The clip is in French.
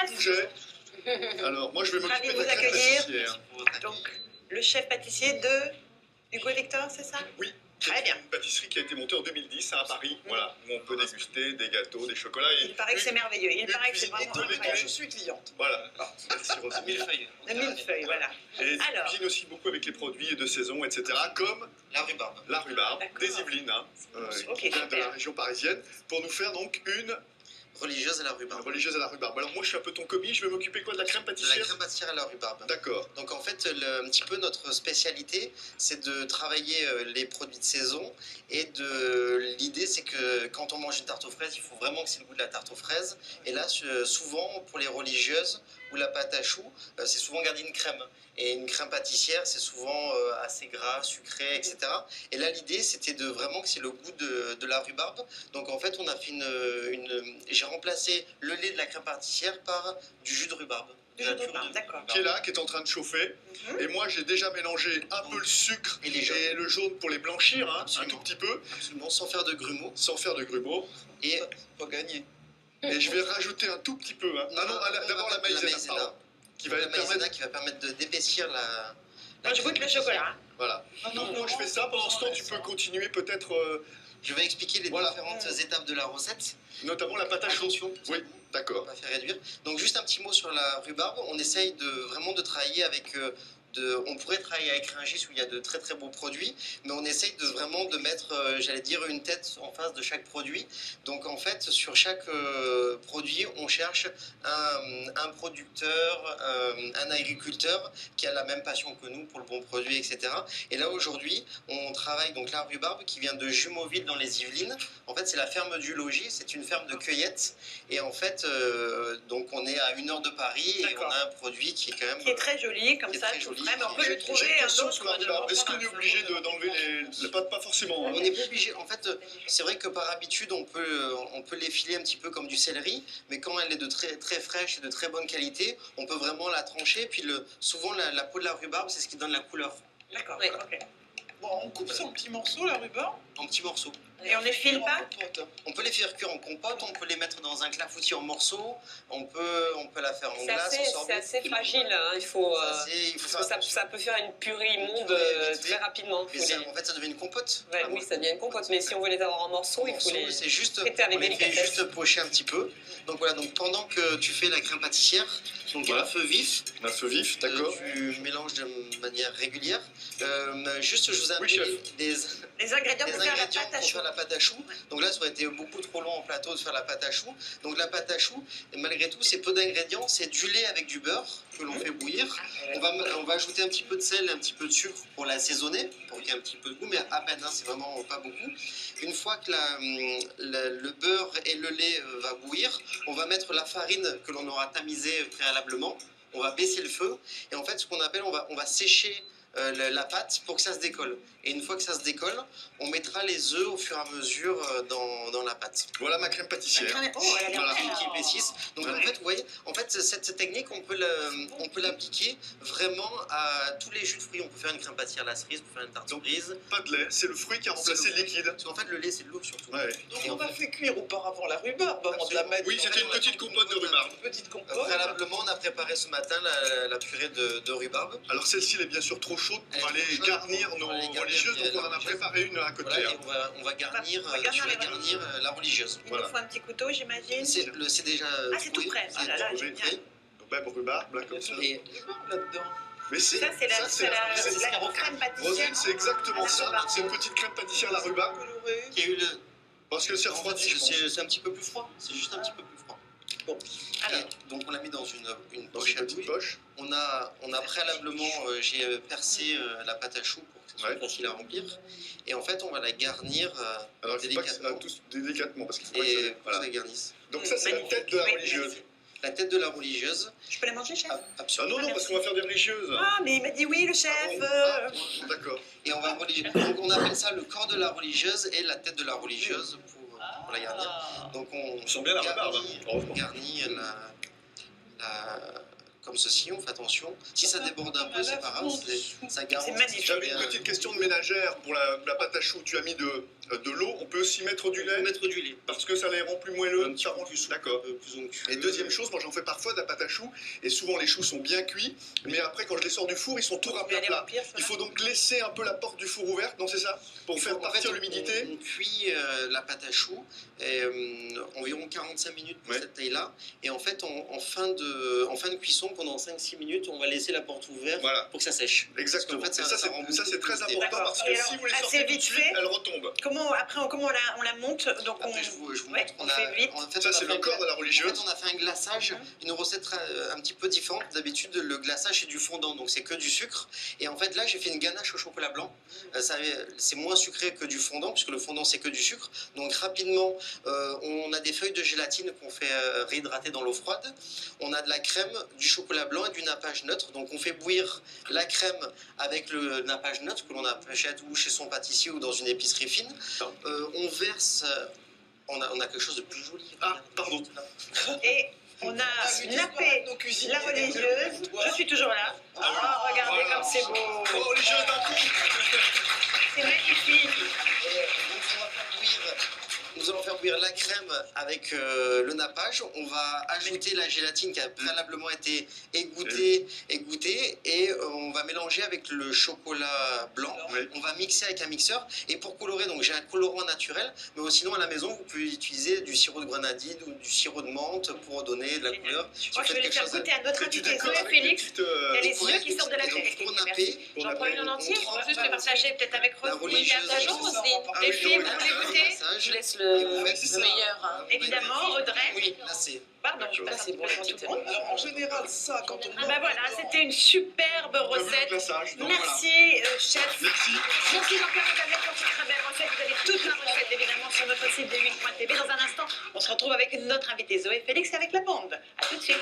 chef. Pouget. Alors, moi, je vais Ravi m'occuper de de vous la crème accueillir. pâtissière. Donc, le chef pâtissier de Hugo Lector, c'est ça? Oui. Très bien. Une pâtisserie qui a été montée en 2010 à Paris, voilà, où on peut déguster des gâteaux, des chocolats. Et Il paraît que c'est merveilleux. Il paraît que c'est cuisine vraiment de l'été. incroyable. Je suis cliente. Voilà, merci Rosemary. Millefeuille. Le millefeuille, voilà. Et Alors. cuisine aussi beaucoup avec les produits de saison, etc., comme La rhubarbe. la rhubarbe, D'accord. des Yvelines, hein, Ok, qui vient de la super. région parisienne, pour nous faire donc une Religieuse à la rhubarbe. religieuse à la rhubarbe. Alors moi, je suis un peu ton commis, je vais m'occuper quoi de la crème De la pâtissière? crème pâtissière à la rhubarbe. D'accord. Donc en fait, un petit peu notre spécialité, c'est de travailler les produits de saison. Et l'idée, c'est que quand on mange une tarte aux fraises, il faut vraiment que c'est le goût de la tarte aux fraises. Et là, souvent, pour les religieuses ou la pâte à choux, c'est souvent garder une crème. Et une crème pâtissière, c'est souvent assez gras, sucré, etc. Et là, l'idée, c'était de vraiment que c'est le goût de la rhubarbe. Donc en fait, on a fait j'ai remplacé le lait de la crème pâtissière par du jus de rhubarbe. Du jus de rhubarbe, d'accord. Qui est là, qui est en train de chauffer. Et moi, j'ai déjà mélangé un peu le sucre Et les jaunes. et le jaune pour les blanchir, hein, un Absolument. tout petit peu, Absolument, sans faire de grumeaux. sans faire de grumeaux. Et Pas gagné. Et je vais rajouter un tout petit peu. Hein. Ah non, d'abord la maïzena, pardon, qui va la permettre. maïzena qui va permettre d'épaissir la Moi, je goûte le chocolat. Voilà. Donc moi, je fais ça. Pendant ce temps, tu peux continuer peut-être, Je vais expliquer les Voilà. différentes étapes de la recette. notamment la pâte à choux. Attention, Oui, on d'accord. va faire réduire. Donc juste un petit mot sur la rhubarbe. On essaye vraiment de travailler avec... on pourrait travailler avec Rungis où il y a de très très beaux produits, mais on essaye vraiment de mettre, j'allais dire, une tête en face de chaque produit. Donc en fait, sur chaque produit, on cherche un producteur, un agriculteur qui a la même passion que nous pour le bon produit, etc. Et là aujourd'hui, on travaille donc la rhubarbe qui vient de Jumeauville dans les Yvelines. En fait, c'est la ferme du Logis, c'est une ferme de cueillette. Et en fait, donc on est à 1 heure de Paris et D'accord. on a un produit qui est quand même... Qui est très joli, comme qui est ça, très tout joli. frais. Mais on peut J'ai le une trouver un question autre sur la de rhubarbe. Est-ce qu'on est obligé d'enlever les pâtes? Pas forcément. Hein. On n'est pas obligé. En fait, c'est vrai que par habitude, on peut l'effiler un petit peu comme du céleri, mais quand elle est de très, très fraîche et de très bonne qualité, on peut vraiment la trancher. Puis souvent, la peau de la rhubarbe, c'est ce qui donne la couleur D'accord, Oui. ok. Bon, on coupe ça en petits morceaux, la rhubarbe. en petits morceaux. Et on les file pas? Compote. On peut les faire cuire en compote, on peut les mettre dans un clafoutis en morceaux, on peut la faire en glace, en C'est sorbet. assez fragile, hein. Il faut, Il faut parce faire que ça peut faire une purée immonde purée vite très fait. rapidement. Mais Faut ça, les- en fait, ça devient une compote. Ouais, Vraiment. oui, ça devient une compote, mais si on veut les avoir en morceaux, il faut les C'est juste, traiter avec on les fait délicatesse. juste pocher un petit peu. Donc voilà, donc pendant que tu fais la crème pâtissière, donc Voilà. à feu vif, Un feu vif, d'accord. tu mélanges de manière régulière. Juste, je vous ai Oui, amené chef. Les ingrédients des pour faire la ingrédients pâte à pour choux. faire la pâte à choux. Donc là, ça aurait été beaucoup trop long en plateau de faire la pâte à choux. Donc la pâte à choux, malgré tout, c'est peu d'ingrédients. C'est du lait avec du beurre que l'on fait bouillir. On va ajouter un petit peu de sel, un petit peu de sucre pour l'assaisonner, pour qu'il y ait un petit peu de goût, mais à peine, hein, c'est vraiment pas beaucoup. Une fois que le beurre et le lait va bouillir, on va mettre la farine que l'on aura tamisée préalablement. On va baisser le feu et en fait, ce qu'on appelle, on va sécher la pâte pour que ça se décolle. Et une fois que ça se décolle, on mettra les œufs au fur et à mesure dans la pâte. Voilà ma crème pâtissière. Oh, elle a l'air Voilà. belle. Qui épaississent. Donc en Ouais. fait, vous voyez, en fait, cette technique, on peut l'appliquer vraiment à tous les jus de fruits. On peut faire une crème pâtissière à la cerise, on peut faire une tarte cerise. Pas de lait, c'est le fruit qui a remplacé le liquide. Parce qu'en fait, le lait, c'est de l'eau surtout. Ouais. Donc Et on en a fait cuire auparavant la rhubarbe avant de la mettre. Oui, dans c'était une petite compote de rhubarbe. une petite compote. Préalablement, on a préparé ce matin la purée de rhubarbe. Alors celle-ci, elle est bien sûr trop chaude Elle pour est aller trop chaude garnir pour nos aller garnir religieuses, donc la on en a religieuse. préparé une à côté. Voilà, hein. et on va garnir, On va garnir tu vas les garnir la religieuse. Il Voilà. nous faut un petit couteau, j'imagine. C'est déjà Ah, c'est tout troué, prêt. c'est Ah là là, tout génial. prêt. Donc même rhubarbe, là, comme ça. Et Rhubarbe là-dedans. Mais si, Ça, c'est la c'est crème pâtissière. Rosine, c'est exactement Ah, ça. rhubarbe. C'est une petite crème pâtissière à la rhubarbe. Coloré. qui a eu le... Parce que c'est En fait, refroidi, je pense. c'est un petit peu plus froid. C'est juste un petit peu plus froid. Bon. Alors. Et donc on l'a mis dans une Dans poche une à petite douille. poche. On a préalablement, j'ai percé la pâte à choux pour que ce soit Ouais. facile à remplir. Et en fait, on va la garnir Alors, il faut pas que délicatement. tous délicatement, parce qu'il faut pas que Et ça... pour que Voilà. ça garnisse. Donc ça, c'est la tête de la Oui, religieuse. La tête de la religieuse. Je peux la manger, chef? Ah, Ah absolument. non, non, parce qu'on va faire des religieuses. Ah, mais il m'a dit oui, le chef. Ah, d'accord. Et on va donc on appelle ça le corps de la religieuse et la tête de la religieuse pour la garnir. Donc on sent bien la rhubarbe, hein, heureusement. garnit comme ceci, on fait attention. Si ça déborde un peu, c'est pas grave, ça garantit. C'est magnifique. J'avais une petite question de ménagère pour la pâte à choux. Tu as mis de l'eau, on peut aussi mettre du On peut lait mettre du lait. parce que ça les rend plus Un moelleux. petit Ça peu rend plus souple, D'accord. un peu plus onctueux. Et deuxième chose, moi j'en fais parfois de la pâte à choux et souvent les choux sont bien cuits, mais après quand je les sors du four, ils sont tout Mais râpés à elle est plat. vampire, ça Il va. faut donc laisser un peu la porte du four ouverte, non c'est ça? Pour faire En fait, partir l'humidité. On cuit la pâte à choux environ 45 minutes pour Ouais. cette taille-là. Et en fait, en fin de cuisson, pendant 5-6 minutes, on va laisser la porte ouverte Voilà, pour que ça sèche. exactement. Parce qu'en fait, Et ça, rend c'est beaucoup très plus important D'accord. parce que Et si alors, vous les assez sortez tout de vite suite, fait. elle retombe. Après, comment on la monte? Donc on... Après, je vous Ouais, montre. on fait vite. En fait, Ça, on a c'est fait le un corps de la En religieuse. fait, on a fait un glaçage, une recette un petit peu différente. D'habitude, le glaçage, c'est du fondant, donc c'est que du sucre. Et en fait, là, j'ai fait une ganache au chocolat blanc. C'est moins sucré que du fondant, puisque le fondant, c'est que du sucre. Donc, rapidement, on a des feuilles de gélatine qu'on fait réhydrater dans l'eau froide. On a de la crème, du chocolat blanc et du nappage neutre. Donc, on fait bouillir la crème avec le nappage neutre que l'on achète ou chez son pâtissier ou dans une épicerie fine. On verse... on a quelque chose de plus joli. Ah, pardon. Et on a nappé la religieuse. Je suis toujours là. Oh, regardez Voilà. comme c'est beau. Oh, religieuse d'un coup. C'est magnifique. Donc, nous allons faire bouillir la crème avec le nappage. On va ajouter la gélatine qui a préalablement été égouttée et on va mélanger avec le chocolat blanc. Oui. On va mixer avec un mixeur et pour colorer, donc j'ai un colorant naturel, mais sinon à la maison vous pouvez utiliser du sirop de grenadine ou du sirop de menthe pour donner de la couleur. Si Moi, vous je faites vais les quelque faire chose goûter à notre Et tu invité décores Zoé avec des Félix. petites, Il y a les Ouais, yeux qui sortent de la et donc, tête. pour Merci. napper, J'en prends une en entier. on Juste le partager peut-être avec La Rose. Oui, religieuse. partageons Ça, aussi. on va Les parler filles, de vous voulez Rose. goûter? Je laisse Et le vous faites ça. meilleur. Hein. Évidemment, Audrey. Oui, là c'est. Pardon, je passe c'est bon, complètement la tout petite le monde. Alors, en général, ça, quand on... Ben voilà, c'était une superbe T'as vu le recette. glaçage, donc Merci, chef. Merci. Merci Jean-Pierre Boccanet pour cette très belle recette. Vous avez toute la recette évidemment sur notre site de 8.tv. Dans un instant, on se retrouve avec notre invité Zoé Félix avec la bande. A tout de suite.